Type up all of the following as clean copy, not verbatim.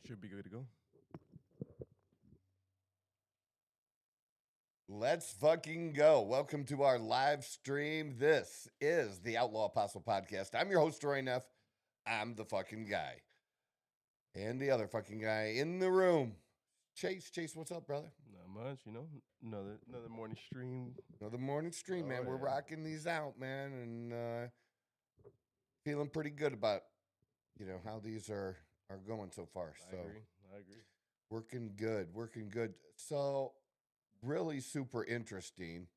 Should be good to go. Let's fucking go. Welcome to our live stream. This is the Outlaw Apostle Podcast. I'm your host, Troy Neff. I'm the fucking guy. And the other fucking guy in the room. Chase, what's up, brother? Not much, Another morning stream. Another morning stream, man. Oh, We're yeah. rocking these out, man, and feeling pretty good about, how these are going so far. I agree. Working good. So, really super interesting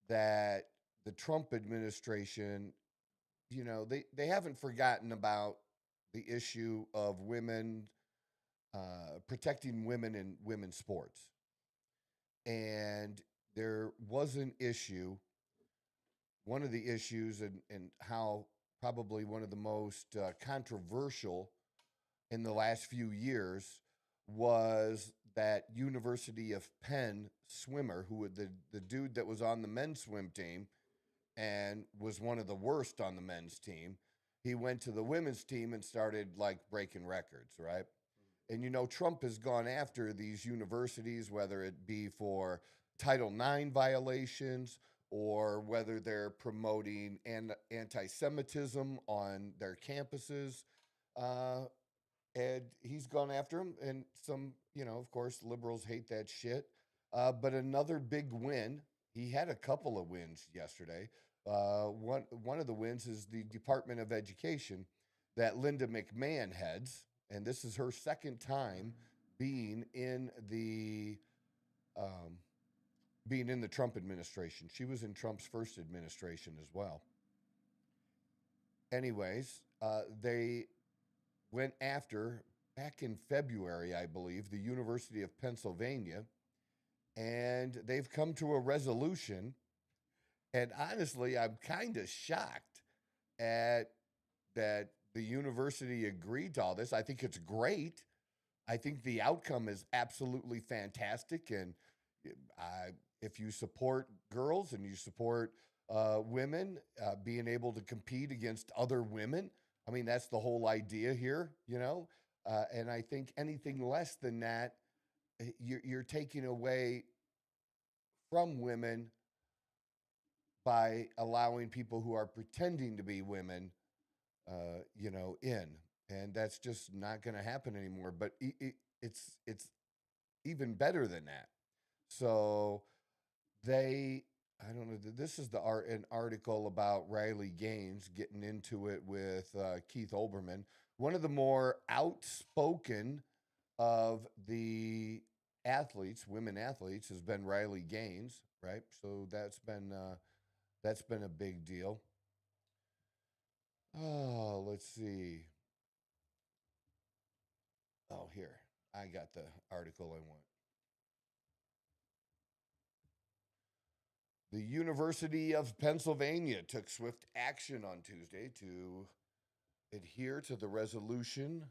that the Trump administration, they haven't forgotten about the issue of women, protecting women in women's sports. And there was an issue, one of the issues, and how probably one of the most controversial in the last few years was that University of Penn swimmer who the dude that was on the men's swim team and was one of the worst on the men's team. He went to the women's team and started like breaking records, right? And Trump has gone after these universities, whether it be for Title IX violations or whether they're promoting anti-Semitism on their campuses. And he's gone after him. And some, of course, liberals hate that shit. But another big win. He had a couple of wins yesterday. One of the wins is the Department of Education that Linda McMahon heads, and this is her second time being in the Trump administration. She was in Trump's first administration as well. Anyways, they went after, back in February, I believe, the University of Pennsylvania, and they've come to a resolution. And honestly, I'm kind of shocked at that the university agreed to all this. I think it's great. I think the outcome is absolutely fantastic. And if you support girls and you support women being able to compete against other women, I mean, that's the whole idea here, and I think anything less than that, you're taking away from women by allowing people who are pretending to be women, in, and that's just not going to happen anymore. But it's even better than that. So I don't know. This is an article about Riley Gaines getting into it with Keith Olbermann. One of the more outspoken of the athletes, women athletes, has been Riley Gaines, right? So that's been a big deal. Oh, let's see. Oh, here. I got the article I want. The University of Pennsylvania took swift action on Tuesday to adhere to the resolution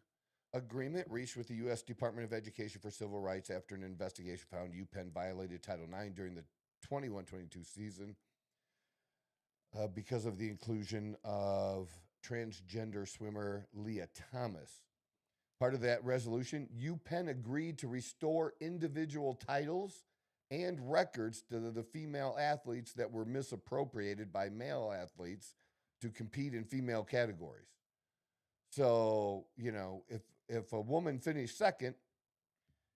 agreement reached with the U.S. Department of Education for Civil Rights after an investigation found UPenn violated Title IX during the 21-22 season because of the inclusion of transgender swimmer Leah Thomas. Part of that resolution, UPenn agreed to restore individual titles and records to the female athletes that were misappropriated by male athletes to compete in female categories. So, if a woman finished second,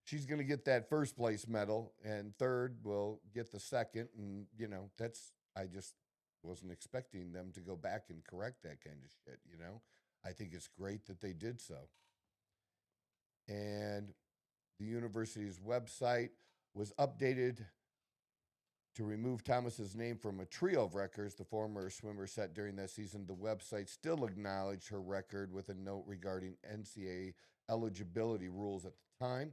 she's going to get that first place medal, and third will get the second. And, I just wasn't expecting them to go back and correct that kind of shit, I think it's great that they did so. And the university's website was updated to remove Thomas's name from a trio of records the former swimmer set during that season. The website still acknowledged her record with a note regarding NCAA eligibility rules at the time.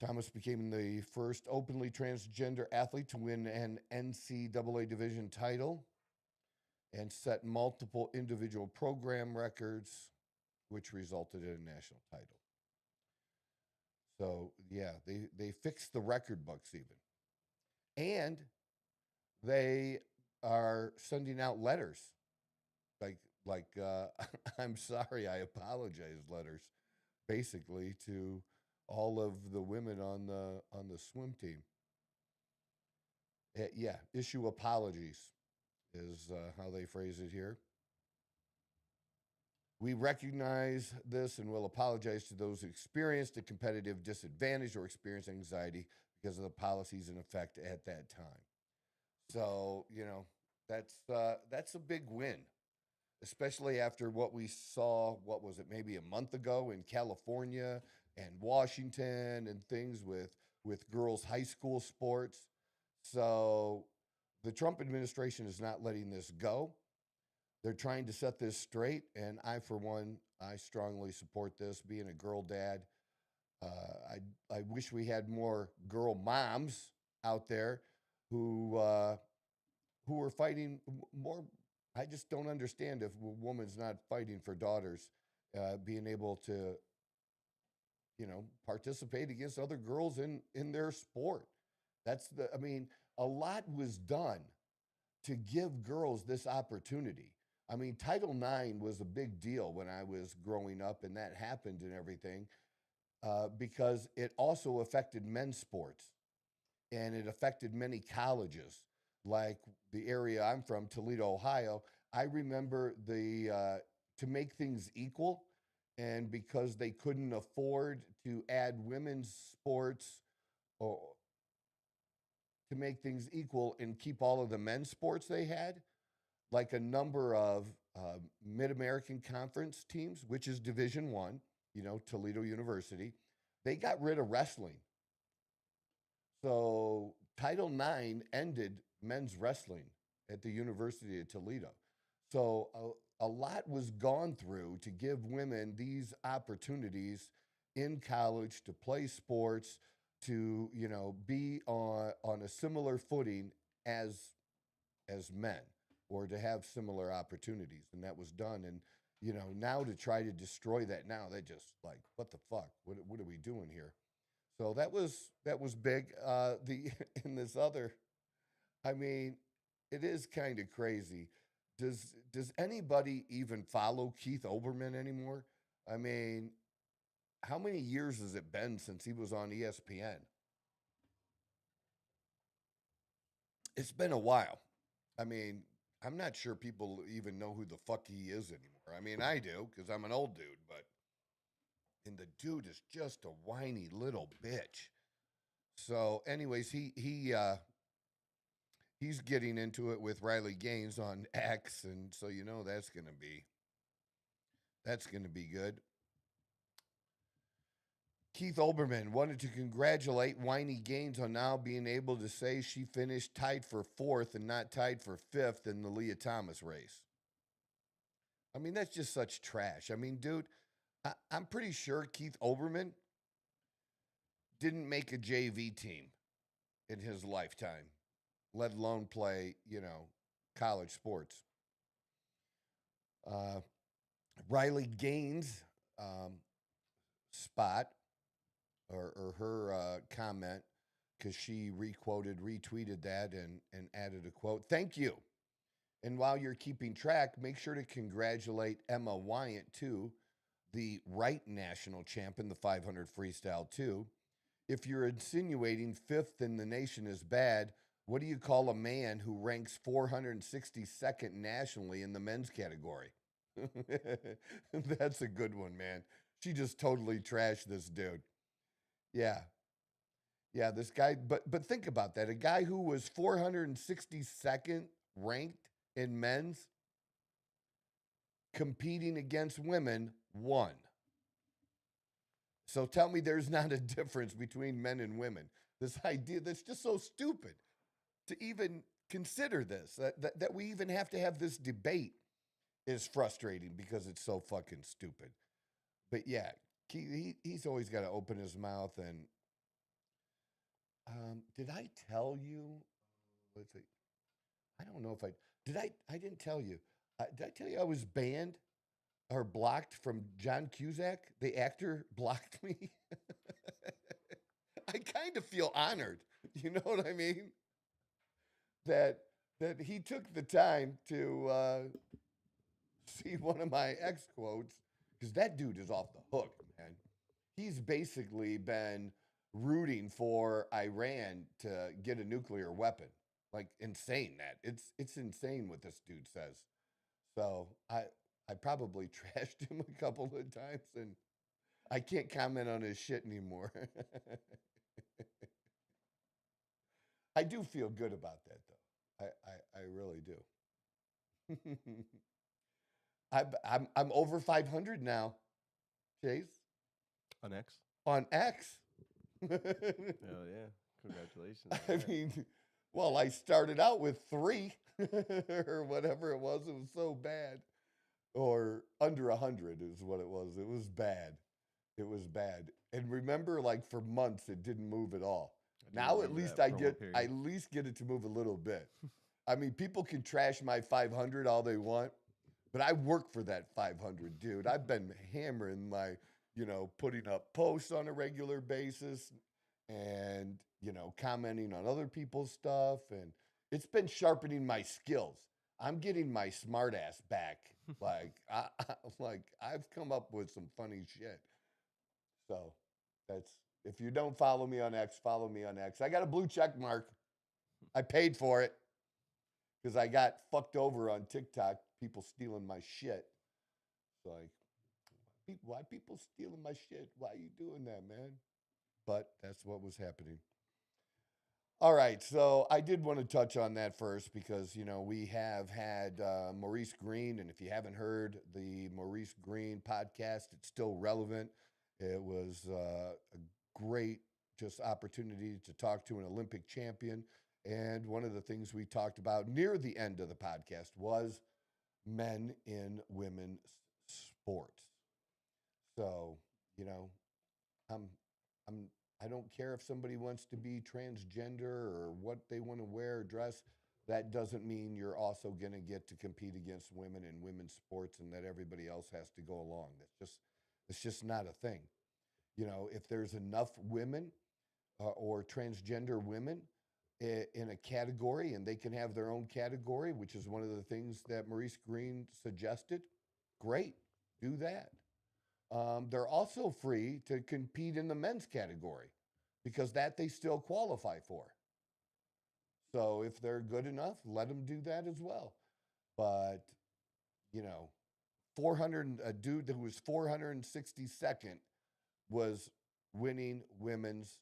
Thomas became the first openly transgender athlete to win an NCAA division title and set multiple individual program records, which resulted in a national title. So, yeah, they fixed the record books even. And they are sending out letters, like like I'm sorry, I apologize letters, basically to all of the women on the swim team. Yeah, issue apologies is how they phrase it here. We recognize this and will apologize to those who experienced a competitive disadvantage or experienced anxiety because of the policies in effect at that time. So, that's a big win, especially after what we saw, what was it, maybe a month ago in California and Washington and things with girls' high school sports. So the Trump administration is not letting this go. They're trying to set this straight, and I, for one, I strongly support this. Being a girl dad, I wish we had more girl moms out there who who are fighting more. I just don't understand if a woman's not fighting for daughters, being able to, participate against other girls in their sport. I mean, a lot was done to give girls this opportunity. I mean, Title IX was a big deal when I was growing up, and that happened and everything, because it also affected men's sports and it affected many colleges, like the area I'm from, Toledo, Ohio. I remember to make things equal, and because they couldn't afford to add women's sports or to make things equal and keep all of the men's sports they had, like a number of Mid-American Conference teams, which is Division One, Toledo University, they got rid of wrestling. So Title IX ended men's wrestling at the University of Toledo. So a lot was gone through to give women these opportunities in college to play sports, to be on a similar footing as men, or to have similar opportunities, and that was done. And now to try to destroy that, now they just like, what the fuck? What are we doing here? So that was big. The in this other, I mean, it is kind of crazy. Does anybody even follow Keith Olbermann anymore? I mean, how many years has it been since he was on ESPN? It's been a while. I mean, I'm not sure people even know who the fuck he is anymore. I mean, I do because I'm an old dude, but and the dude is just a whiny little bitch. So, anyways, he's getting into it with Riley Gaines on X, and so that's gonna be good. Keith Olbermann wanted to congratulate Whiny Gaines on now being able to say she finished tied for fourth and not tied for fifth in the Leah Thomas race. I mean, that's just such trash. I mean, dude, I'm pretty sure Keith Olbermann didn't make a JV team in his lifetime, let alone play, college sports. Uh, Riley Gaines' spot or her comment, because she retweeted that and added a quote. Thank you. And while you're keeping track, make sure to congratulate Emma Wyant, too, the Wright national champ in the 500 freestyle, too. If you're insinuating fifth in the nation is bad, what do you call a man who ranks 462nd nationally in the men's category? That's a good one, man. She just totally trashed this dude. Yeah. Yeah, this guy, but think about that. A guy who was 462nd ranked in men's competing against women won. So tell me there's not a difference between men and women. This idea that's just so stupid to even consider this, that we even have to have this debate is frustrating because it's so fucking stupid. But yeah, he's always got to open his mouth. And did I tell you? Let's see. I don't know if did. I didn't tell you. Did I tell you I was banned or blocked from John Cusack? The actor blocked me. I kind of feel honored. You know what I mean? That he took the time to see one of my ex quotes, because that dude is off the hook, man. He's basically been rooting for Iran to get a nuclear weapon. Like insane that. It's insane what this dude says. So I probably trashed him a couple of times and I can't comment on his shit anymore. I do feel good about that though. I really do. I'm over 500 now, Chase, On X. on X. Hell yeah. Congratulations. on I that. mean, well, I started out with 3 or whatever it was. It was so bad. Or under 100 is what it was. It was bad. It was bad. And remember, like for months, it didn't move at all. I do Now at remember least that I promo get, period. I at least get it to move a little bit. I mean, people can trash my 500 all they want, but I work for that 500, dude. I've been hammering my, putting up posts on a regular basis and, commenting on other people's stuff. And it's been sharpening my skills. I'm getting my smart ass back. Like, I've come up with some funny shit. So that's, if you don't follow me on X, follow me on X. I got a blue check mark. I paid for it because I got fucked over on TikTok. People stealing my shit. It's like, why people stealing my shit? Why are you doing that, man? But that's what was happening. All right, so I did want to touch on that first because, we have had Maurice Green, and if you haven't heard the Maurice Green podcast, it's still relevant. It was a great just opportunity to talk to an Olympic champion, and one of the things we talked about near the end of the podcast was men in women's sports. So, I'm I don't care if somebody wants to be transgender or what they want to wear or dress. That doesn't mean you're also going to get to compete against women in women's sports and that everybody else has to go along. It's just not a thing. If there's enough women or transgender women in a category and they can have their own category, which is one of the things that Maurice Green suggested, great, do that. They're also free to compete in the men's category because that they still qualify for. So if they're good enough, let them do that as well. But, 400, a dude who was 462nd was winning women's,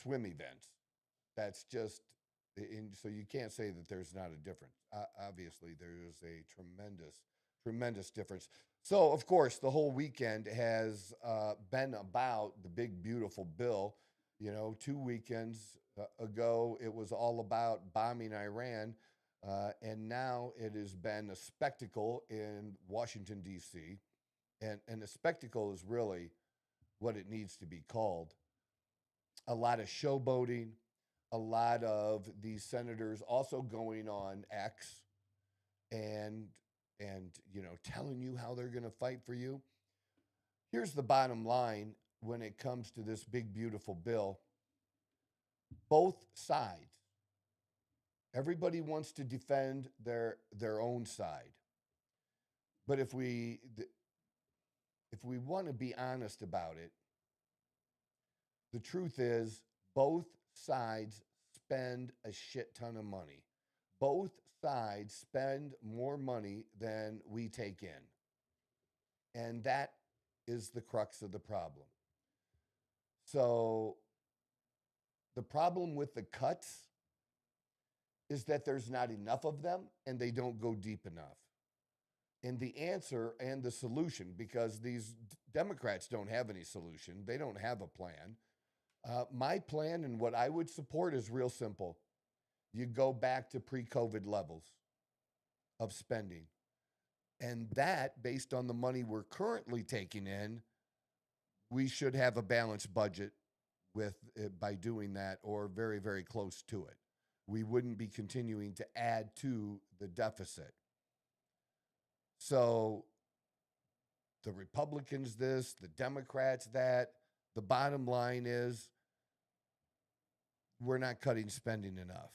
swim events. That's just, so you can't say that there's not a difference. Obviously, there is a tremendous difference. So, of course, the whole weekend has been about the big, beautiful bill. 2 weekends ago, it was all about bombing Iran. And now it has been a spectacle in Washington, D.C. And a spectacle is really what it needs to be called. A lot of showboating, a lot of these senators also going on X and telling you how they're going to fight for you. Here's the bottom line when it comes to this big, beautiful bill. Both sides, everybody wants to defend their own side. But if we want to be honest about it, the truth is both sides spend a shit ton of money. Both sides spend more money than we take in. And that is the crux of the problem. So the problem with the cuts is that there's not enough of them and they don't go deep enough. And the answer and the solution, because these Democrats don't have any solution, they don't have a plan. My plan and what I would support is real simple. You go back to pre-COVID levels of spending. And that, based on the money we're currently taking in, we should have a balanced budget by doing that or very, very close to it. We wouldn't be continuing to add to the deficit. So the Republicans this, the Democrats that, the bottom line is we're not cutting spending enough.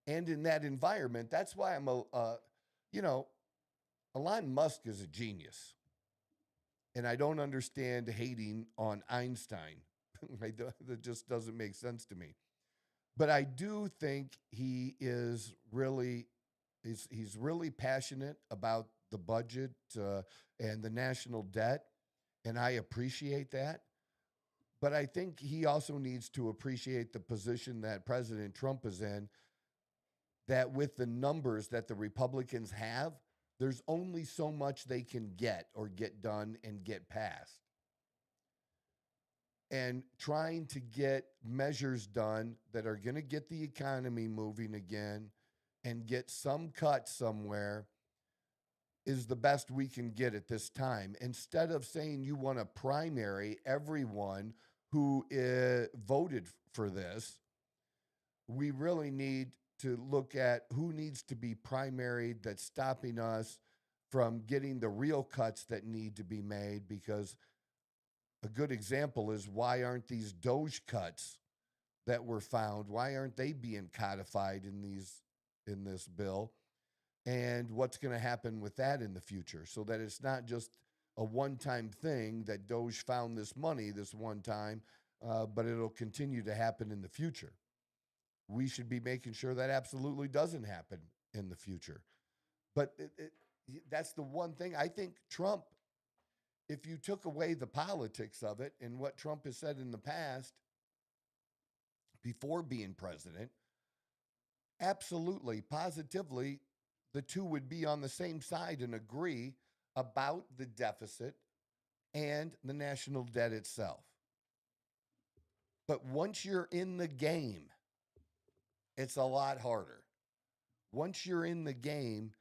And in that environment, that's why I'm you know, Elon Musk is a genius. And I don't understand hating on Einstein. That just doesn't make sense to me. But I do think he is really he's really passionate about the budget and the national debt, and I appreciate that. But I think he also needs to appreciate the position that President Trump is in, that with the numbers that the Republicans have, there's only so much they can get or get done and get passed. And trying to get measures done that are going to get the economy moving again and get some cut somewhere is the best we can get at this time. Instead of saying you want to primary everyone who voted for this, we really need to look at who needs to be primaried that's stopping us from getting the real cuts that need to be made. Because a good example is, why aren't these Doge cuts that were found, why aren't they being codified in this bill? And what's going to happen with that in the future, so that it's not just a one-time thing that Doge found this money this one time, but it'll continue to happen in the future. We should be making sure that absolutely doesn't happen in the future. But that's the one thing. I think Trump, if you took away the politics of it and what Trump has said in the past before being president, absolutely, positively, the two would be on the same side and agree about the deficit and the national debt itself. But once you're in the game, it's a lot harder. Once you're in the game,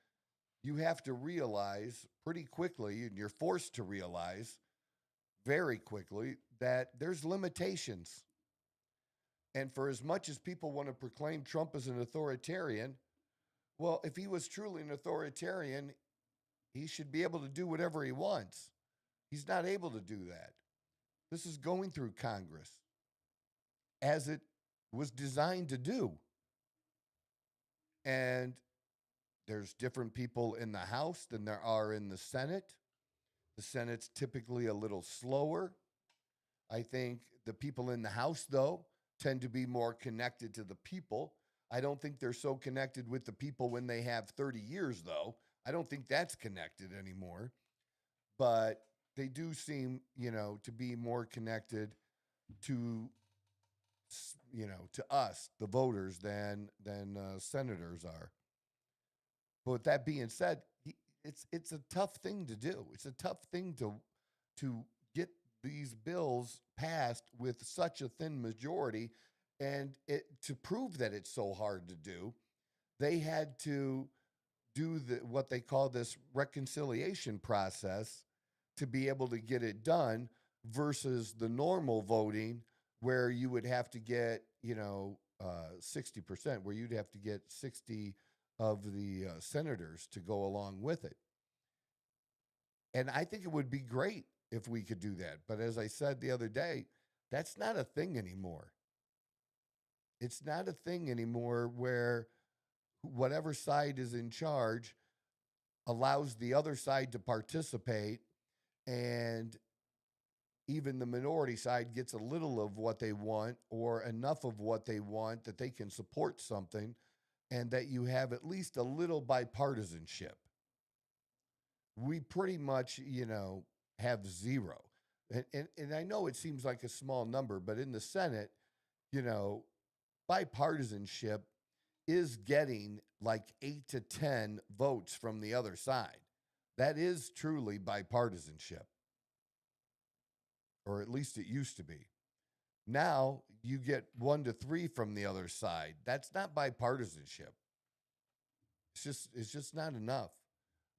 you have to realize pretty quickly, and you're forced to realize very quickly, that there's limitations. And for as much as people want to proclaim Trump as an authoritarian, well, if he was truly an authoritarian, he should be able to do whatever he wants. He's not able to do that. This is going through Congress, as it was designed to do. And there's different people in the House than there are in the Senate. The Senate's typically a little slower. I think the people in the House, though, tend to be more connected to the people. I don't think they're so connected with the people when they have 30 years, though. I don't think that's connected anymore. But they do seem, to be more connected to, to us, the voters, than senators are. But with that being said, it's a tough thing to do. It's a tough thing to get these bills passed with such a thin majority. And to prove that it's so hard to do, they had to do what they call this reconciliation process to be able to get it done, versus the normal voting where you would have to get, 60%, where you'd have to get 60 of the senators to go along with it. And I think it would be great if we could do that. But as I said the other day, that's not a thing anymore. It's not a thing anymore where whatever side is in charge allows the other side to participate, and even the minority side gets a little of what they want, or enough of what they want that they can support something, and that you have at least a little bipartisanship. We pretty much, have zero. And I know it seems like a small number, but in the Senate, bipartisanship is getting like 8 to 10 votes from the other side. That is truly bipartisanship, or at least it used to be. Now you get 1 to 3 from the other side. That's not bipartisanship. It's just not enough.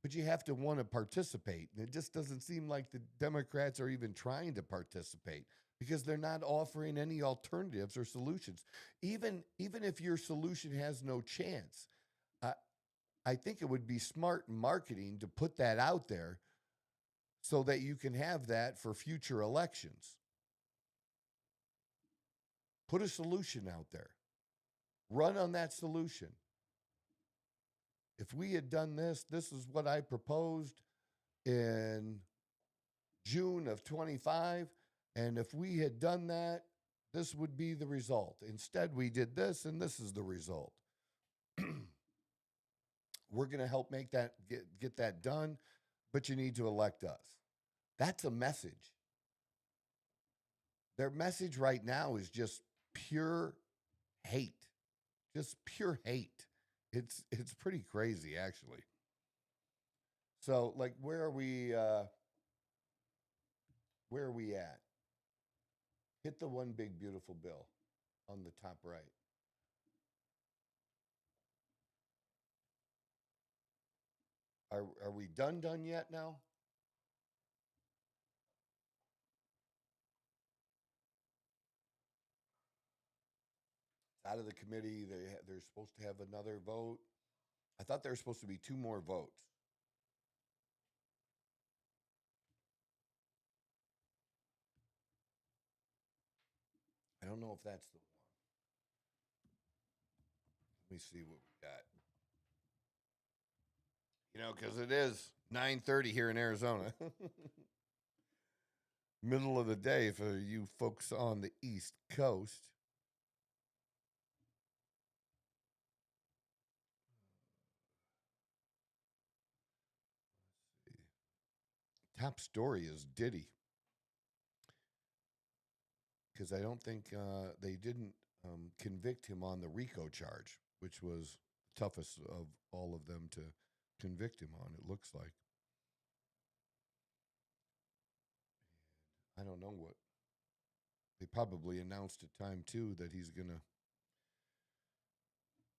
But you have to want to participate. And it just doesn't seem like the Democrats are even trying to participate, because they're not offering any alternatives or solutions. Even if your solution has no chance, I think it would be smart marketing to put that out there so that you can have that for future elections. Put a solution out there. Run on that solution. if we had done this, this is what I proposed in June of 25. And if we had done that, this would be the result. Instead, we did this, and this is the result. We're going to help make that get that done, but you need to elect us. That's a message. Their message right now is just pure hate. Just pure hate. It's pretty crazy, actually. So, like, where are we at? Hit the one big beautiful bill on the top right. Are we done yet now? Out of the committee, they're supposed to have another vote. I thought there were supposed to be 2 more votes. I don't know if that's the one. Let me see what we got. You know, because it is 9:30 here in Arizona. Middle of the day for you folks on the East Coast. Top story is Diddy. Because I don't think they didn't convict him on the RICO charge, which was the toughest of all of them to convict him on, it looks like. I don't know what. They probably announced at time, too, that he's going to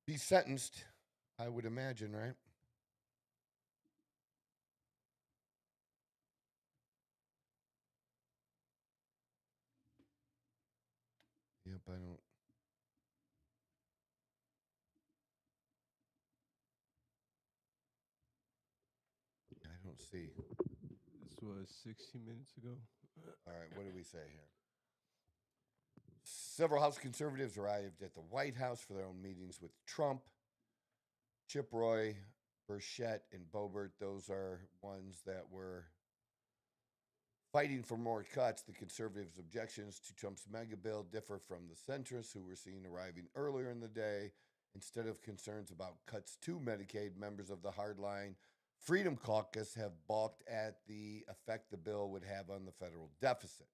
be sentenced, I would imagine, right? Yep, I don't see. This was 60 minutes ago. All right, what do we say here? Several House conservatives arrived at the White House for their own meetings with Trump. Chip Roy, Burchett, and Boebert, those are ones that were fighting for more cuts. The conservatives' objections to Trump's mega bill differ from the centrists who were seen arriving earlier in the day. Instead of concerns about cuts to Medicaid, members of the hardline Freedom Caucus have balked at the effect the bill would have on the federal deficit.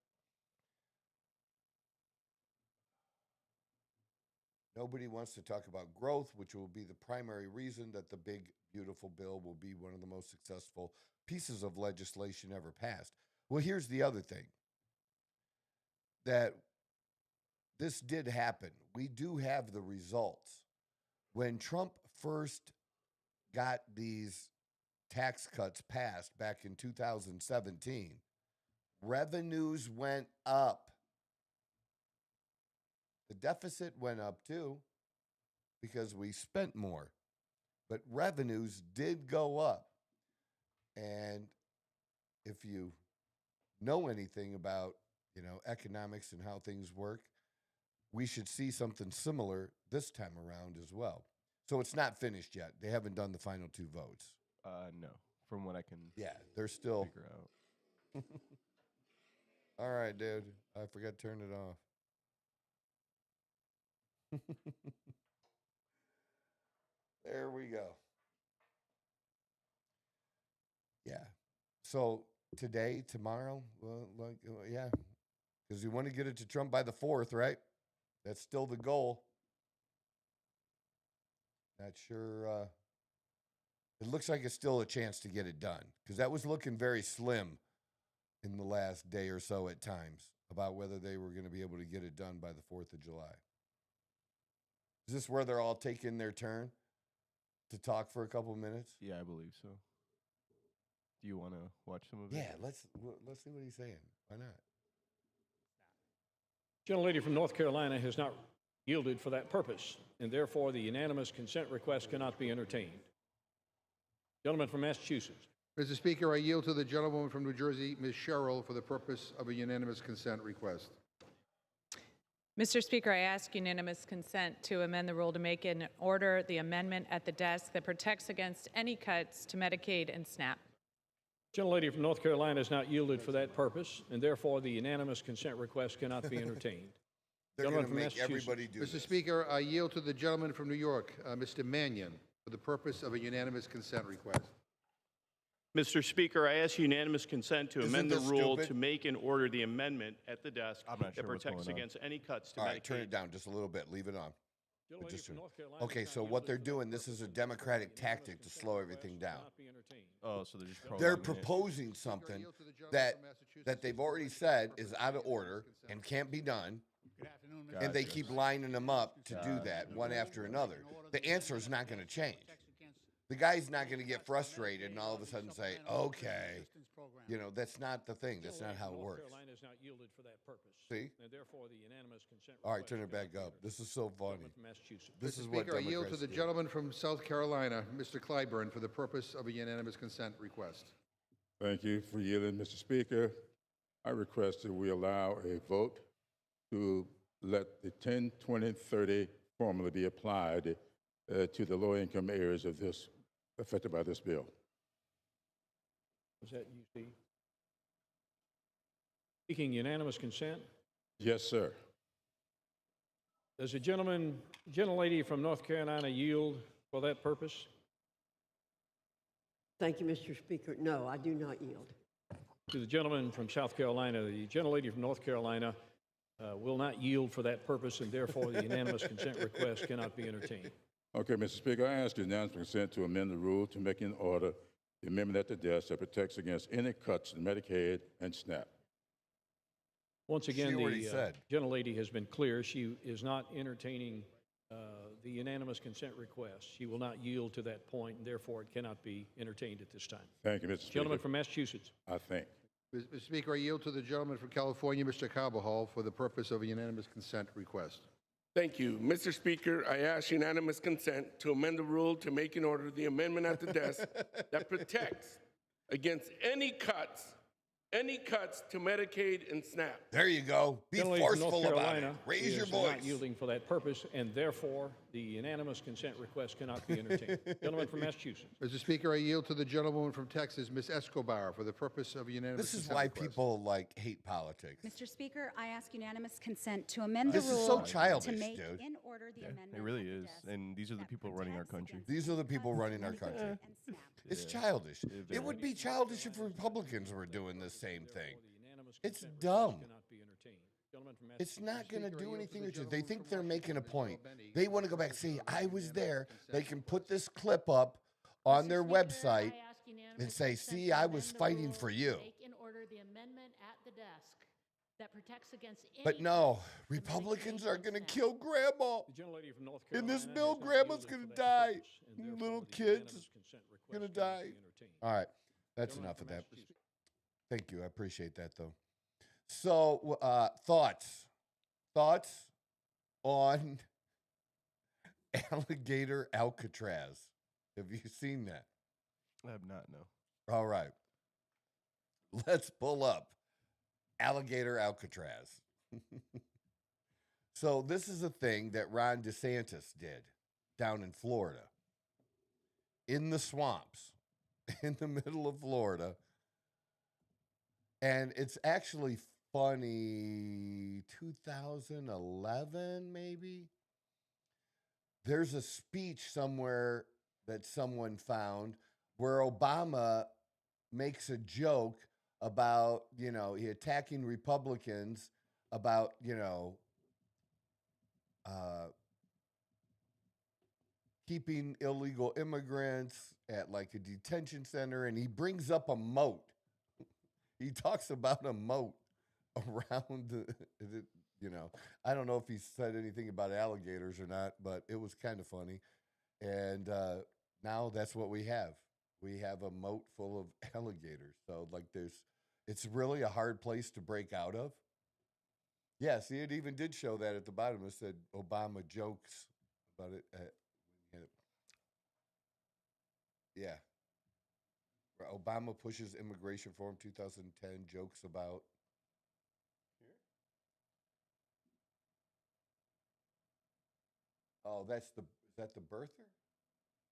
Nobody wants to talk about growth, which will be the primary reason that the big, beautiful bill will be one of the most successful pieces of legislation ever passed. Well, here's the other thing. That this did happen. We do have the results. When Trump first got these tax cuts passed back in 2017, revenues went up. The deficit went up too because we spent more, but revenues did go up. And if you know anything about, economics and how things work, we should see something similar this time around as well. So it's not finished yet. They haven't done the final 2 votes. No, from what I can they're still figure out. All right, dude. I forgot to turn it off. There we go. Yeah. So today, tomorrow, because you want to get it to Trump by the 4th, right? That's still the goal. Not sure. It looks like it's still a chance to get it done because that was looking very slim in the last day or so at times about whether they were going to be able to get it done by the 4th of July. Is this where they're all taking their turn to talk for a couple minutes? Yeah, I believe so. Do you want to watch some of it? Yeah, let's see what he's saying. Why not? Gentlelady from North Carolina has not yielded for that purpose, and therefore the unanimous consent request cannot be entertained. Gentleman from Massachusetts. Mr. Speaker, I yield to the gentlewoman from New Jersey, Ms. Sherrill, for the purpose of a unanimous consent request. Mr. Speaker, I ask unanimous consent to amend the rule to make in order the amendment at the desk that protects against any cuts to Medicaid and SNAP. Gentlelady from North Carolina has not yielded for that purpose, and therefore the unanimous consent request cannot be entertained. They're going Gentleman to from make Massachusetts. everybody do Mr. this. Speaker, I yield to the gentleman from New York, Mr. Mannion, for the purpose of a unanimous consent request. Mr. Speaker, I ask unanimous consent to Isn't amend the this rule stupid? to make and order the amendment at the desk I'm not that sure what's protects going on. against any cuts to All Medicaid. right, turn it down just a little bit. Leave it on. Gentlelady Just from turn- North Carolina Okay, has so not what they're yielded for that doing, this is a purpose, Democratic and therefore the tactic to unanimous slow consent everything request down. cannot be entertained. Oh, so they're just They're prolonging it. proposing something that they've already said is out of order and can't be done, and they Gotcha. keep lining them up to do that one after another. The answer is not going to change. The guy's not going to get frustrated and all of a sudden say, okay, you know, that's not the thing. That's not how it North works. Carolina has not yielded for that purpose. See? And therefore the unanimous consent All right, request turn it back cannot up. be This is so funny. entertained. Gentleman from Massachusetts. This Mr. is what Speaker, I yield to Democrats the do. gentleman from South Carolina, Mr. Clyburn, for the purpose of a unanimous consent request. Thank you for yielding, Mr. Speaker. I request that we allow a vote to let the 10, 20, 30 formula be applied to the low-income areas of this affected by this bill. Was that you, Steve? Seeking unanimous consent? Yes, sir. Does the gentlelady from North Carolina yield for that purpose? Thank you, Mr. Speaker. No, I do not yield. To the gentleman from South Carolina, the gentlelady from North Carolina will not yield for that purpose, and therefore the unanimous consent request cannot be entertained. Okay, Mr. Speaker, I ask unanimous consent to amend the rule to make in order the amendment at the desk that protects against any cuts to Medicaid and SNAP. Once again, already the said. gentlelady has been clear. She is not entertaining the unanimous consent request. She will not yield to that point, and therefore it cannot be entertained at this time. Thank you, Mr. Speaker. Gentleman from Massachusetts. I think. Mr. Speaker, I yield to the gentleman from California, Mr. Carbajal, for the purpose of a unanimous consent request. Thank you. Mr. Speaker, I ask unanimous consent to amend the rule to make in order the amendment at the desk that protects against any cuts to Medicaid and SNAP. There you go. Be Gentlelady from forceful North about it. Carolina Raise your is voice. not yielding for that purpose, and therefore the unanimous consent request cannot be entertained. Gentleman from Massachusetts. Mr. Speaker, I yield to the gentlewoman from Texas, Ms. Escobar, for the purpose of a unanimous This is consent why request. people hate politics. Mr. Speaker, I ask unanimous consent to amend the This is rule so childish, to make dude. in order the amendment. It really at the is. desk And these are the that people running our protects country. against These are the people cuts to running our Medicaid country. and SNAP. It's childish. It would be childish if Republicans were doing the same thing. It's dumb. It's not going to do anything. They think they're making a point. They want to go back and say, I was there. They can put this clip up on their website and say, see, I was fighting for you. In order the amendment at the desk that protects against But no, Republicans are going to kill grandma. In this bill, grandma's going to die. Little kids going to die. All right, that's enough of that. Thank you. I appreciate that, though. So, thoughts on alligator Alcatraz? Have you seen that? I have not, no. All right. Let's pull up alligator Alcatraz. So this is a thing that Ron DeSantis did down in Florida, in the swamps, in the middle of Florida. And it's actually funny, 2011 maybe? There's a speech somewhere that someone found where Obama makes a joke about, he attacking Republicans about, keeping illegal immigrants at like a detention center, and he brings up a moat. He talks about a moat around I don't know if he said anything about alligators or not, but it was kind of funny. And now that's what we have. We have a moat full of alligators. So it's really a hard place to break out of. Yeah, see, it even did show that at the bottom. It said Obama jokes about it. Yeah. Where Obama pushes immigration reform 2010, jokes about. Oh, is that the birther?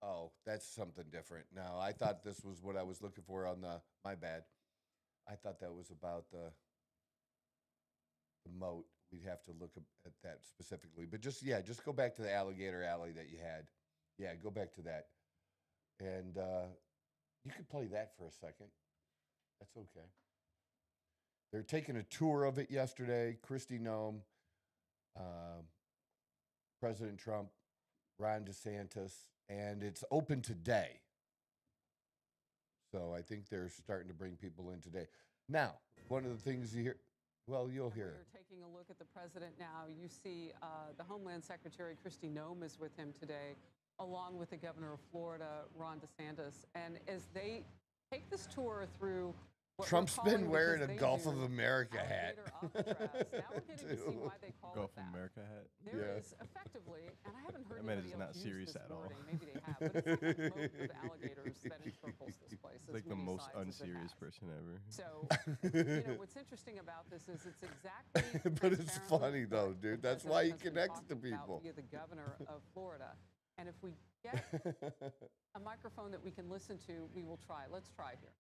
Oh, that's something different. No, I thought this was what I was looking for on my bad. I thought that was about the moat. We'd have to look at that specifically. But just go back to the alligator alley that you had. Yeah, go back to that. And you could play that for a second. That's okay. They're taking a tour of it yesterday. Kristi Noem, President Trump, Ron DeSantis, and it's open today. So I think they're starting to bring people in today. Now, one of the things you hear, well, you'll hear. You're taking a look at the president now. You see the Homeland Secretary, Kristi Noem, is with him today, along with the governor of Florida, Ron DeSantis. And as they take this tour through what Trump's we're been calling, wearing a because they Gulf do, of America hat. Alligator Alcatraz. Now we're getting to see why they call Gulf it that. of America hat. There is effectively, and I haven't heard That man anybody is not else serious use this at all. wording. Maybe they have, but it's like a moat of alligators that encircles this place. It's like the as many most sides as it unserious has. person ever. So, what's interesting about this is it's exactly. But it's funny though, dude. That's why he has been connects to talking people. about via the governor of Florida. And if we get a microphone that we can listen to, we will try. Let's try here.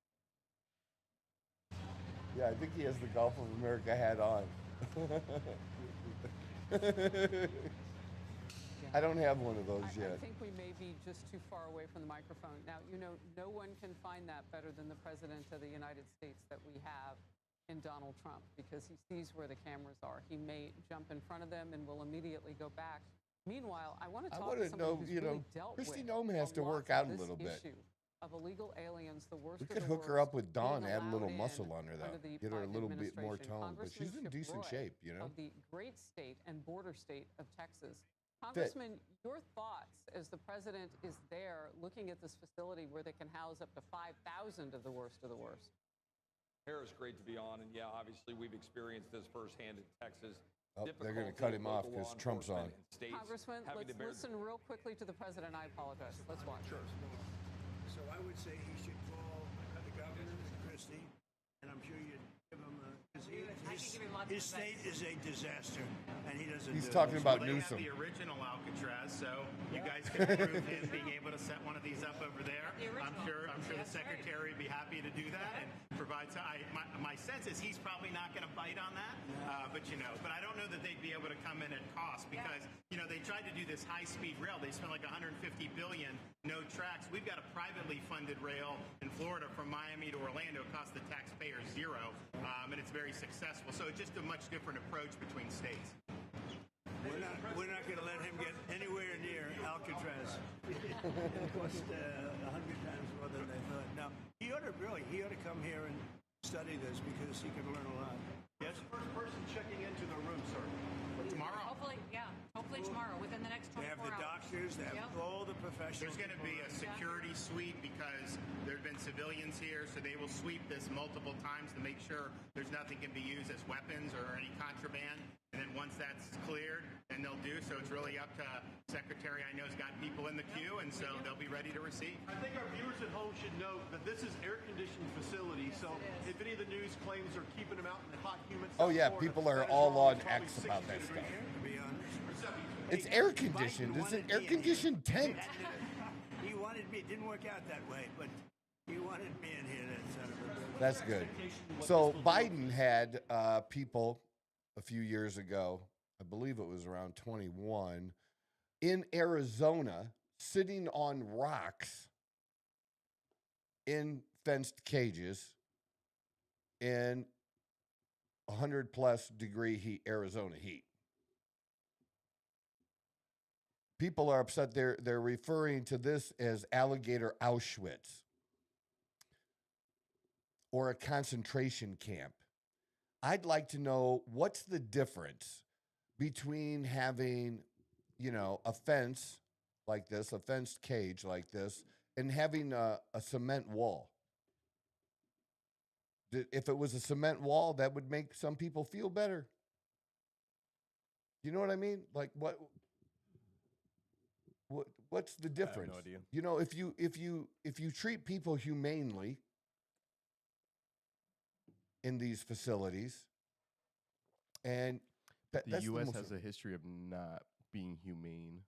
Yeah, I think he has the Gulf of America hat on. I don't have one of those yet. I think we may be just too far away from the microphone. Now, no one can find that better than the President of the United States that we have in Donald Trump, because he sees where the cameras are. He may jump in front of them and will immediately go back. Meanwhile, I want to talk to someone who's really dealt with Kristi Noem has to work out a little bit. Of illegal aliens, the worst We of could the hook her worst, up with Dawn, being add a little allowed muscle in on her, though. under the Get her a Biden little bit more administration. tone. But she's in Congressman decent Troy shape, you know? Of the great state and border state of Texas. Congressman, your thoughts as the president is there looking at this facility where they can house up to 5,000 of the worst of the worst? Hair is great to be on, and yeah, obviously we've experienced this firsthand in Texas. Oh, they're going to cut him off because Trump's on. Congressman, let's listen real quickly to the president. I apologize. Let's watch. Sure. So I would say he should call the governor, Christie, and I'm sure you'd give him his state is a disaster, and he doesn't. He's talking about Newsom. Newsom. The original Alcatraz, so you guys can approve him being able to set one of these up over there. I'm sure the secretary would be happy to do that and provide. My sense is he's probably not going to bite on that, but I don't know that they'd be able to come in at cost because they tried to do this high-speed rail. They spent like $150 billion, no tracks. We've got a privately funded rail in Florida from Miami to Orlando. It costs the taxpayers zero, and it's very successful. So it's just a much different approach between states. We're not going to let him get anywhere near Alcatraz. It cost 100 times more than they thought. Now he ought to come here and study this because he could learn a lot. Yes. First person checking into the room, sir. Tomorrow. Hopefully tomorrow, within the next 24 hours. They have the doctors, they have all the professionals. There's going to be a security sweep because there have been civilians here, so they will sweep this multiple times to make sure there's nothing can be used as weapons or any contraband. And then once that's cleared, then they'll do. So it's really up to Secretary. I know has got people in the queue, and so they'll be ready to receive. I think our viewers at home should note that this is air-conditioned facility, so if any of the news claims are keeping them out in the hot, humid Oh, yeah, Florida, people are that is all wrong. on It's probably X about 62 that stuff. degrees. It's air conditioned. It's an air conditioned tent. He wanted me. It didn't work out that way, but he wanted me in here. That son of a bitch. That's good. So Biden had people a few years ago, I believe it was around 21, in Arizona, sitting on rocks in fenced cages in 100+ degree Arizona heat. People are upset. They're referring to this as alligator Auschwitz or a concentration camp. I'd like to know what's the difference between having, a fence like this, a fenced cage like this, and having a cement wall. If it was a cement wall, that would make some people feel better. You know what I mean? Like what's the difference? I have no idea. If you treat people humanely in these facilities, and the U.S. has a history of not being humane.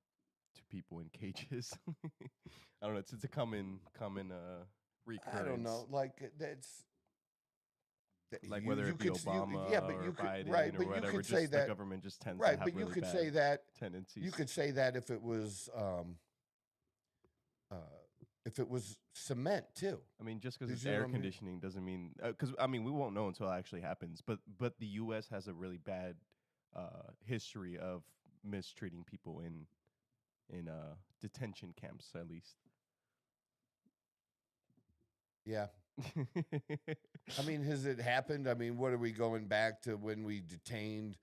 to people in cages. I don't know. It's a common recurrence. I don't know. Like that's like whether it be Obama yeah, but or you could, Biden right, or but whatever. you could just say that the government just tends right, to have but you really could bad say that tendencies. you could say that if it was cement too. I mean, just because Did it's you know air what I mean? conditioning doesn't mean because I mean we won't know until it actually happens. But the U.S. has a really bad history of mistreating people in detention camps, at least. Yeah. I mean, has it happened? I mean, what are we going back to when we detained,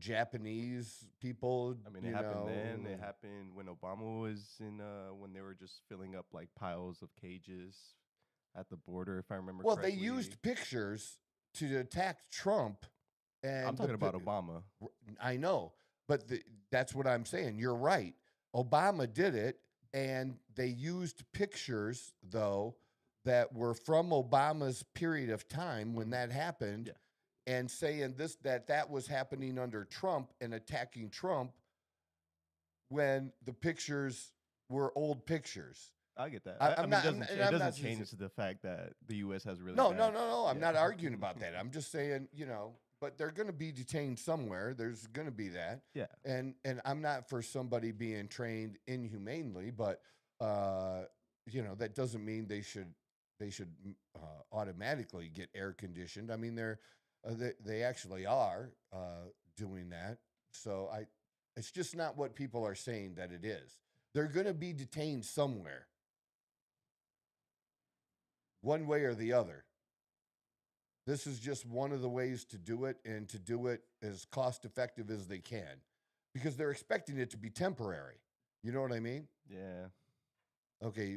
Japanese people? I mean, it happened then. It happened when Obama was in, when they were just filling up like piles of cages at the border, if I remember Well, correctly. they used pictures to attack Trump. And I'm talking about Obama. I know, but that's what I'm saying. You're right. Obama did it, and they used pictures, though, that were from Obama's period of time when that happened, and saying that was happening under Trump and attacking Trump when the pictures were old pictures. I get that. I'm not. It doesn't change the fact that the U.S. has really No. bad, I'm not arguing about that. I'm just saying, but they're going to be detained somewhere. There's going to be that. Yeah. And I'm not for somebody being trained inhumanely, but that doesn't mean they should automatically get air conditioned. I mean, they actually are doing that. So it's just not what people are saying that it is. They're going to be detained somewhere, one way or the other. This is just one of the ways to do it, and to do it as cost effective as they can, because they're expecting it to be temporary. You know what I mean? Yeah. Okay.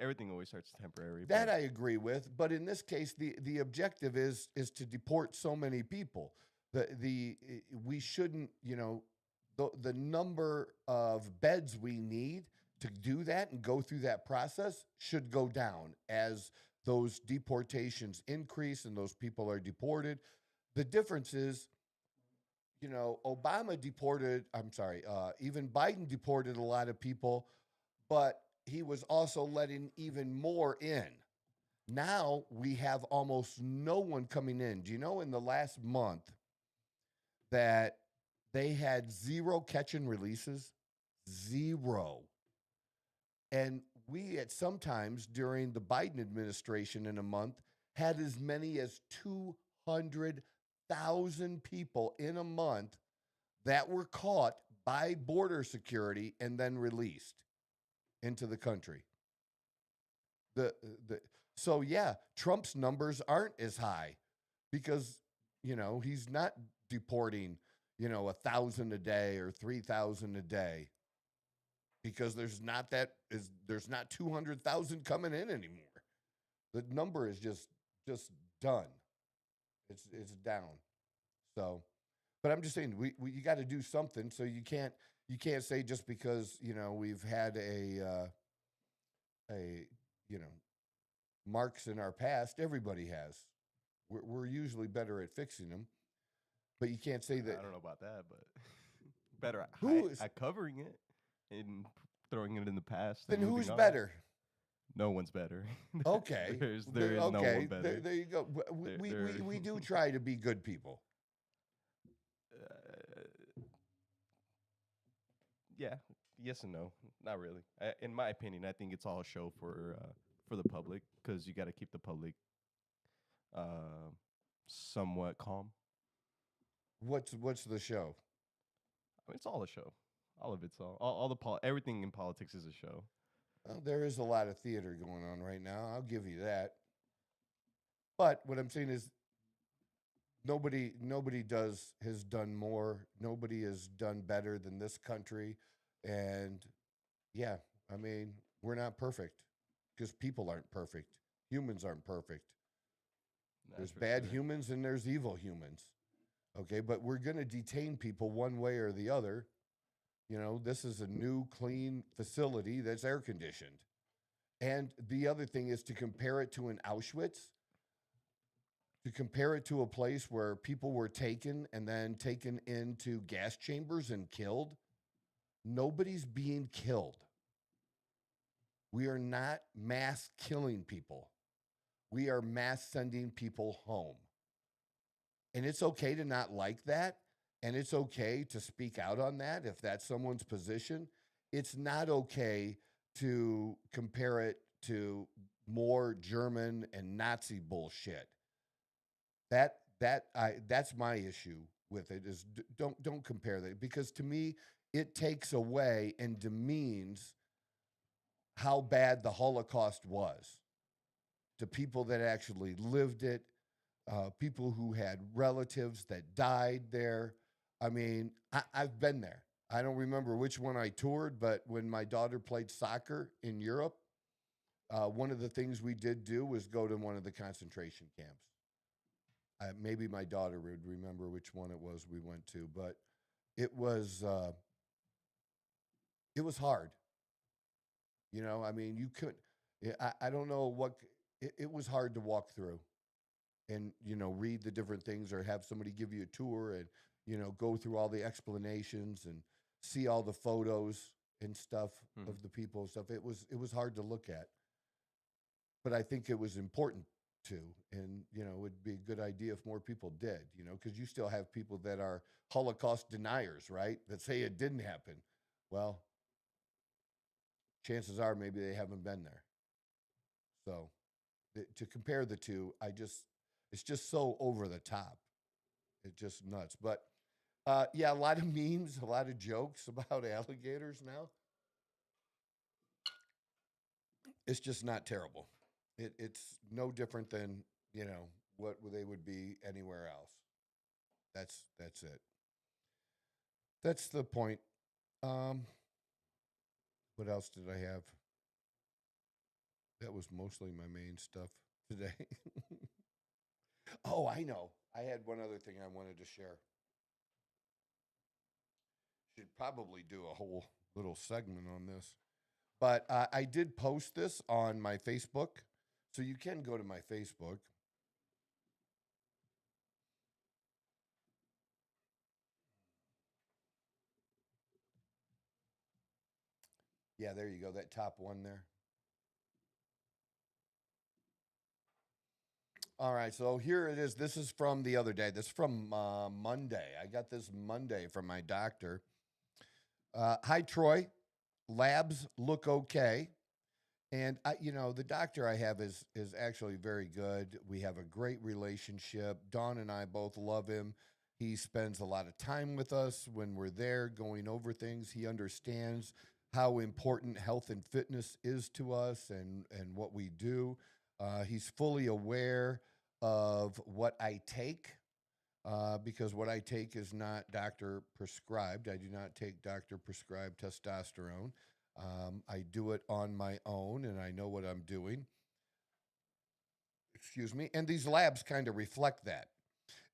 Everything always starts temporary. That I agree with, but in this case, the objective is to deport so many people. We shouldn't, the number of beds we need to do that and go through that process should go down as those deportations increase and those people are deported. The difference is, Obama deported. Even Biden deported a lot of people, but he was also letting even more in. Now we have almost no one coming in. Do you know in the last month that they had 0 catch and releases? 0. And we at sometimes during the Biden administration in a month had as many as 200,000 people in a month that were caught by border security and then released into the country. So yeah, Trump's numbers aren't as high because he's not deporting 1,000 a day or 3,000 a day, because there's not 200,000 coming in anymore. The number is just done. It's down. So, but I'm just saying you got to do something. So you can't say just because we've had a marks in our past. Everybody has. We're usually better at fixing them, but you can't say that. I don't know about that, but better at covering it and throwing it in the past. Then who's better? No one's better. Okay. there is no one better. There you go. We do try to be good people. Yeah. Yes and no. Not really. In my opinion, I think it's all a show for the public, because you got to keep the public somewhat calm. What's the show? I mean, it's all a show. All of it's everything in politics is a show. Well, there is a lot of theater going on right now. I'll give you that. But what I'm saying is nobody has done more. Nobody has done better than this country. And yeah, I mean, we're not perfect because people aren't perfect. Humans aren't perfect. There's bad humans and there's evil humans. Okay, but we're going to detain people one way or the other. This is a new, clean facility that's air conditioned. And the other thing is to compare it to an Auschwitz, to compare it to a place where people were taken and then taken into gas chambers and killed. Nobody's being killed. We are not mass killing people. We are mass sending people home. And it's okay to not like that. And it's okay to speak out on that if that's someone's position. It's not okay to compare it to more German and Nazi bullshit. That's my issue with it is don't compare that, because to me it takes away and demeans how bad the Holocaust was to people that actually lived it, people who had relatives that died there. I mean, I've been there. I don't remember which one I toured, but when my daughter played soccer in Europe, one of the things we did do was go to one of the concentration camps. Maybe my daughter would remember which one it was we went to, but it was hard. You know, I mean, you could, I don't know what, it was hard to walk through and, you know, read the different things or have somebody give you a tour and, you know, go through all the explanations and see all the photos and stuff of the people and stuff. It was hard to look at, but I think it was important to, and, you know, it would be a good idea if more people did, you know, because you still have people that are Holocaust deniers, right? That say it didn't happen. Well, chances are maybe they haven't been there. So to compare the two, it's just so over the top. It's just nuts. But yeah, a lot of memes, a lot of jokes about alligators now. It's just not terrible. It's no different than, you know, what they would be anywhere else. That's it. That's the point. What else did I have? That was mostly my main stuff today. Oh, I know. I had one other thing I wanted to share. Should probably do a whole little segment on this. But I did post this on my Facebook. So you can go to my Facebook. Yeah, there you go. That top one there. All right, so here it is. This is from the other day. This is from Monday. I got this Monday from my doctor. Hi, Troy. Labs look okay. And, you know, the doctor I have is actually very good. We have a great relationship. Dawn and I both love him. He spends a lot of time with us when we're there going over things. He understands how important health and fitness is to us and what we do. He's fully aware of what I take because what I take is not doctor prescribed. I do not take doctor prescribed testosterone. I do it on my own, and I know what I'm doing. Excuse me. And these labs kind of reflect that.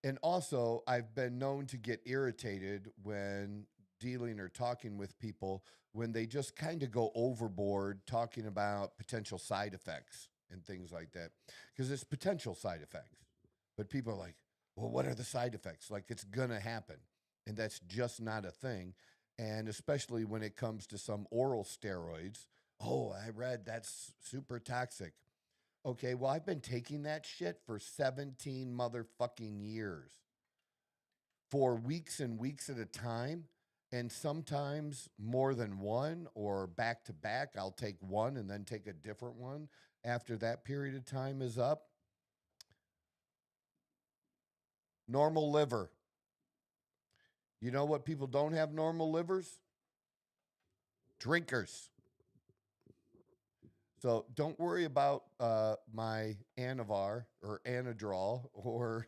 And also, I've been known to get irritated when dealing or talking with people when they just kind of go overboard talking about potential side effects and things like that, because it's potential side effects. But people are like, well, what are the side effects? Like, it's going to happen. And that's just not a thing. And especially when it comes to some oral steroids. Oh, I read that's super toxic. Okay, well, I've been taking that shit for 17 motherfucking years. For weeks and weeks at a time. And sometimes more than one or back to back. I'll take one and then take a different one after that period of time is up. Normal liver. You know what people don't have normal livers? Drinkers. So don't worry about my Anavar or Anadrol or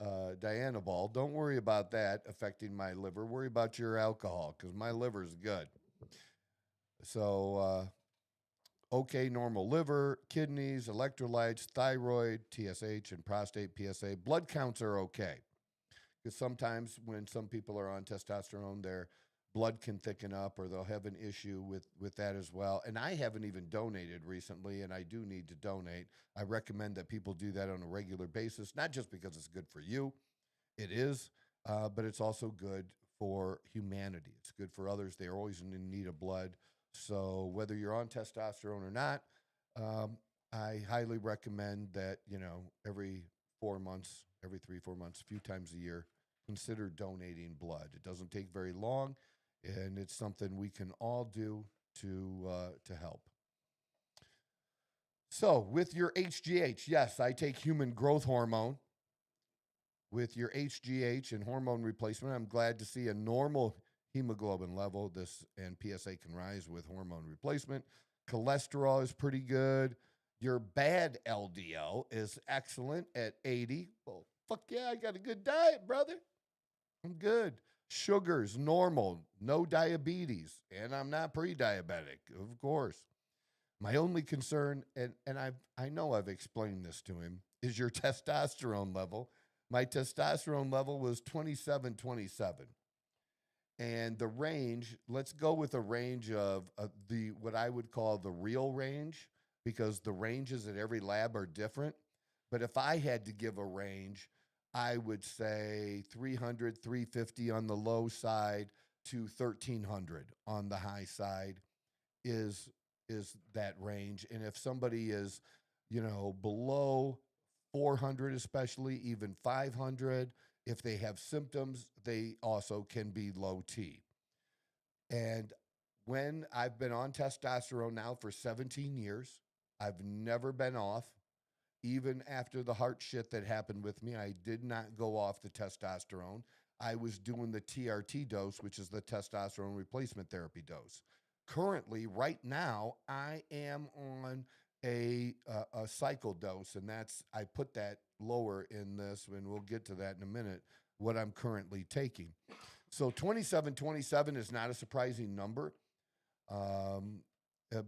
Dianabol. Don't worry about that affecting my liver. Worry about your alcohol because my liver is good. So, okay, normal liver, kidneys, electrolytes, thyroid, TSH, and prostate PSA. Blood counts are okay. Because sometimes when some people are on testosterone, their blood can thicken up or they'll have an issue with that as well. And I haven't even donated recently, and I do need to donate. I recommend that people do that on a regular basis, not just because it's good for you. It is, but it's also good for humanity. It's good for others. They're always in need of blood. So whether you're on testosterone or not, I highly recommend that, every 4 months, every 3-4 months, a few times a year, consider donating blood. It doesn't take very long, and it's something we can all do to help. So with your HGH, yes, I take human growth hormone. With your HGH and hormone replacement, I'm glad to see a normal hemoglobin level. This and PSA can rise with hormone replacement. Cholesterol is pretty good. Your bad LDL is excellent at 80. Well, fuck yeah, I got a good diet, brother. I'm good. Sugar's normal, no diabetes, and I'm not pre-diabetic, of course. My only concern, and I know I've explained this to him, is your testosterone level. My testosterone level was 27. And the range, let's go with a range of what I would call the real range, because the ranges at every lab are different. But if I had to give a range, I would say 300, 350 on the low side to 1,300 on the high side is that range. And if somebody is, below 400, especially even 500, if they have symptoms, they also can be low T. And when I've been on testosterone now for 17 years, I've never been off. Even after the heart shit that happened with me, I did not go off the testosterone. I was doing the TRT dose, which is the testosterone replacement therapy dose. Currently, right now, I am on a cycle dose, and I put that lower in this, and we'll get to that in a minute, what I'm currently taking. So 27 is not a surprising number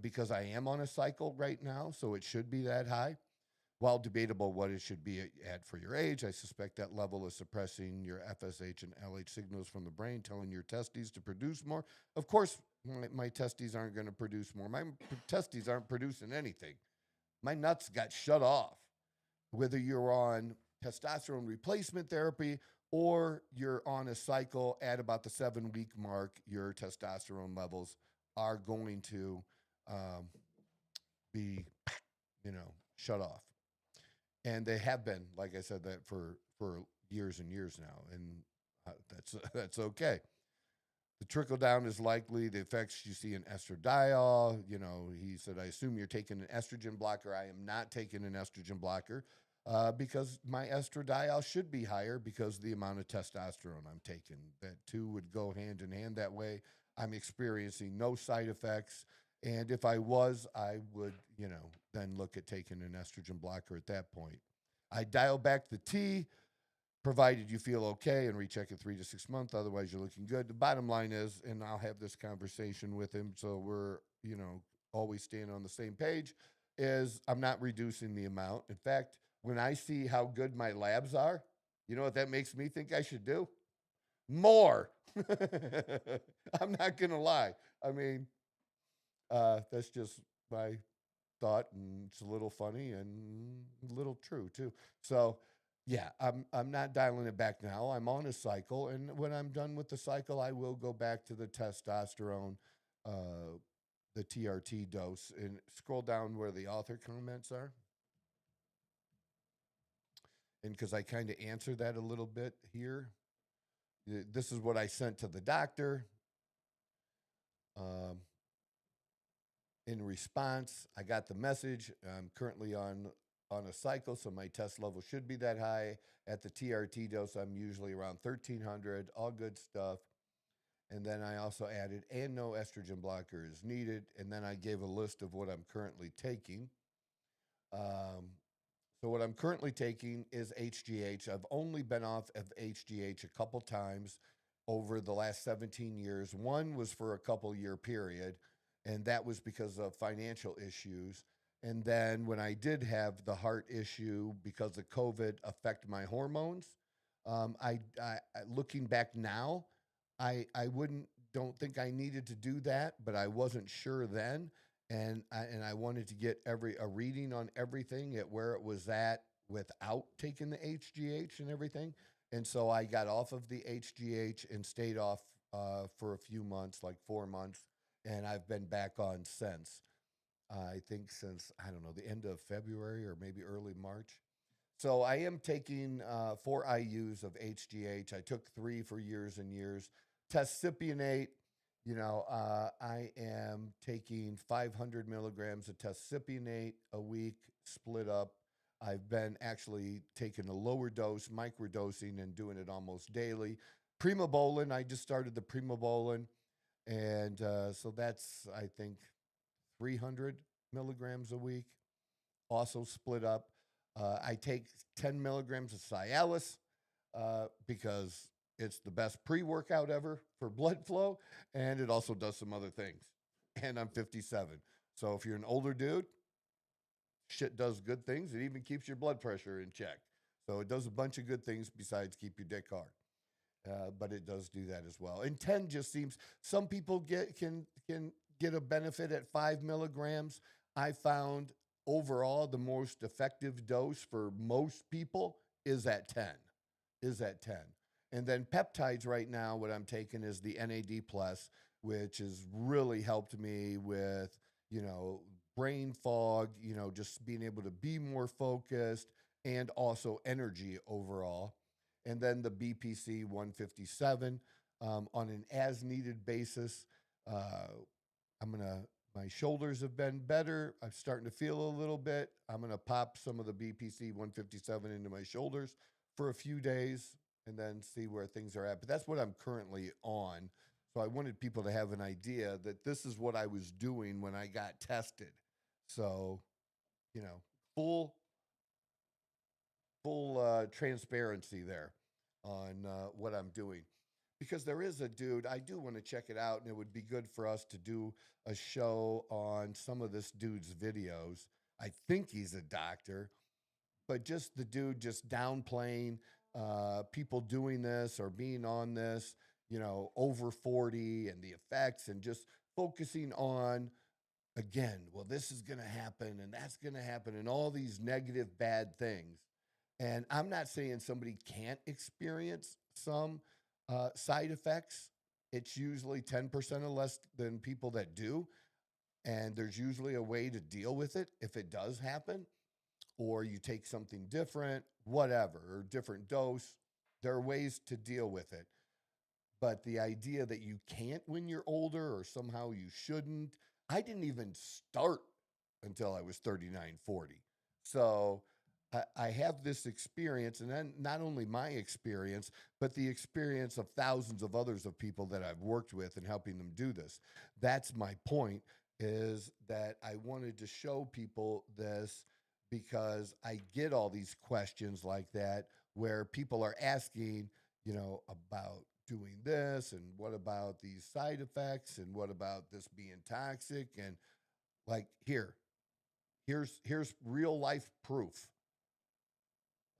because I am on a cycle right now, so it should be that high. While debatable what it should be at for your age, I suspect that level is suppressing your FSH and LH signals from the brain, telling your testes to produce more. Of course, my testes aren't going to produce more. My testes aren't producing anything. My nuts got shut off. Whether you're on testosterone replacement therapy or you're on a cycle at about the 7-week mark, your testosterone levels are going to be, shut off. And they have been, like I said, that for years and years now, and that's okay. The trickle down is likely. The effects you see in estradiol, he said, I assume you're taking an estrogen blocker. I am not taking an estrogen blocker because my estradiol should be higher because of the amount of testosterone I'm taking. That two would go hand in hand that way. I'm experiencing no side effects. And if I was, I would, then look at taking an estrogen blocker at that point. I dial back the T, provided you feel okay, and recheck in 3 to 6 months. Otherwise, you're looking good. The bottom line is, and I'll have this conversation with him, so we're, always staying on the same page, is I'm not reducing the amount. In fact, when I see how good my labs are, you know what that makes me think I should do? More. I'm not going to lie. I mean, that's just my thought, and it's a little funny and a little true too. So yeah, I'm not dialing it back now. I'm on a cycle, and when I'm done with the cycle, I will go back to the testosterone, the TRT dose, and scroll down where the author comments are. And because I kind of answered that a little bit here, this is what I sent to the doctor. In response, I got the message. I'm currently on a cycle, so my test level should be that high. At the TRT dose, I'm usually around 1,300, all good stuff. And then I also added, and no estrogen blocker is needed. And then I gave a list of what I'm currently taking. So what I'm currently taking is HGH. I've only been off of HGH a couple times over the last 17 years. One was for a couple-year period, and that was because of financial issues. And then when I did have the heart issue because of COVID affect my hormones, I looking back now, I don't think I needed to do that, but I wasn't sure then. And I wanted to get a reading on everything at where it was at without taking the HGH and everything. And so I got off of the HGH and stayed off for a few months, like 4 months, and I've been back on since. I think since, I don't know, the end of February or maybe early March. So I am taking 4 IUs of HGH. I took 3 for years and years. Testcypionate, I am taking 500 milligrams of testcypionate a week, split up. I've been actually taking a lower dose, microdosing, and doing it almost daily. Primobolan, I just started the Primobolan, and so that's, I think, 300 milligrams a week, also split up. I take 10 milligrams of Cialis because it's the best pre-workout ever for blood flow, and it also does some other things. And I'm 57. So if you're an older dude, shit does good things. It even keeps your blood pressure in check. So it does a bunch of good things besides keep your dick hard. But it does do that as well. And 10 just seems, some people can get a benefit at 5 milligrams. I found overall the most effective dose for most people is at 10. And then peptides right now, what I'm taking is the NAD+, which has really helped me with, brain fog, just being able to be more focused and also energy overall. And then the BPC 157 on an as-needed basis. My shoulders have been better. I'm starting to feel a little bit. I'm going to pop some of the BPC 157 into my shoulders for a few days and then see where things are at. But that's what I'm currently on. So I wanted people to have an idea that this is what I was doing when I got tested. So, full transparency there on what I'm doing. Because there is a dude, I do want to check it out, and it would be good for us to do a show on some of this dude's videos. I think he's a doctor, but just the dude just downplaying people doing this or being on this, over 40 and the effects, and just focusing on, again, well, this is going to happen and that's going to happen and all these negative, bad things. And I'm not saying somebody can't experience some side effects. It's usually 10% or less than people that do. And there's usually a way to deal with it if it does happen, or you take something different, whatever, or different dose. There are ways to deal with it. But the idea that you can't when you're older or somehow you shouldn't, I didn't even start until I was 39, 40. So I have this experience, and then not only my experience, but the experience of thousands of others of people that I've worked with and helping them do this. That's my point, is that I wanted to show people this because I get all these questions like that where people are asking, about doing this, and what about these side effects, and what about this being toxic, and like here's real life proof.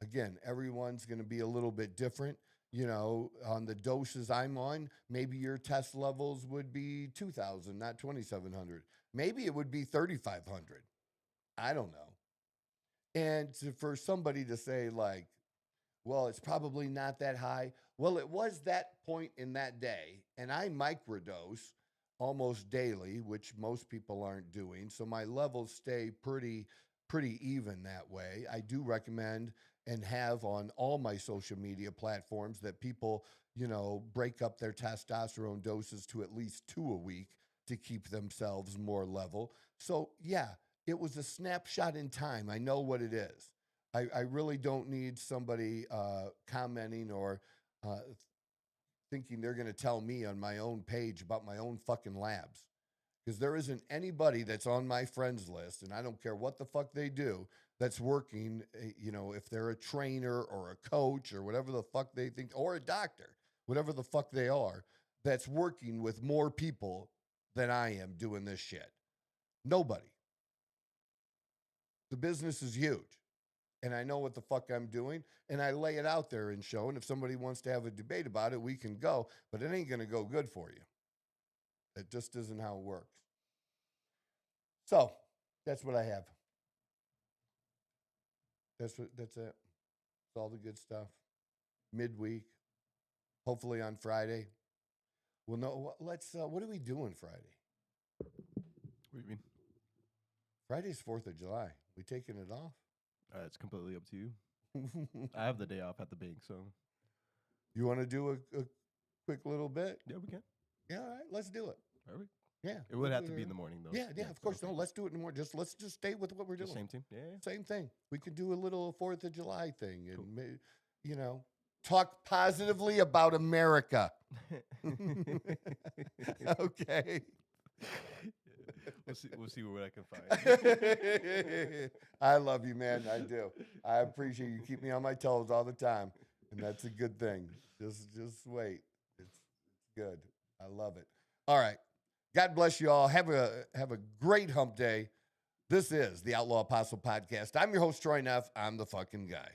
Again, everyone's going to be a little bit different. On the doses I'm on, maybe your test levels would be 2,000, not 2,700. Maybe it would be 3,500. I don't know. And for somebody to say like, well, it's probably not that high. Well, it was that point in that day, and I microdose almost daily, which most people aren't doing. So my levels stay pretty even that way. I do recommend and have on all my social media platforms that people, break up their testosterone doses to at least 2 a week to keep themselves more level. So yeah, it was a snapshot in time. I know what it is. I really don't need somebody commenting or thinking they're going to tell me on my own page about my own fucking labs. Because there isn't anybody that's on my friends list, and I don't care what the fuck they do, that's working, if they're a trainer or a coach or whatever the fuck they think, or a doctor, whatever the fuck they are, that's working with more people than I am doing this shit. Nobody. The business is huge. And I know what the fuck I'm doing, and I lay it out there and show, and if somebody wants to have a debate about it, we can go, but it ain't going to go good for you. It just isn't how it works. So that's what I have. That's it. It's all the good stuff. midweek, hopefully on Friday. Well, no, what are we doing Friday? What do you mean? Friday's 4th of July. We taking it off? It's completely up to you. I have the day off at the bank, so. You want to do a quick little bit? Yeah, we can. Yeah, all right, let's do it. Are we? Yeah. It would have to be in the morning, though. Yeah, of course. No, let's do it in the morning. Let's just stay with what we're doing. Same team? Yeah. Same thing. We could do a little 4th of July thing and, talk positively about America. Okay. We'll see what I can find. I love you, man. I do. I appreciate you. Keep me on my toes all the time, and that's a good thing. Just wait. It's good. I love it. All right. God bless you all. Have a great hump day. This is the Outlaw Apostle Podcast. I'm your host, Troy Neff. I'm the fucking guy.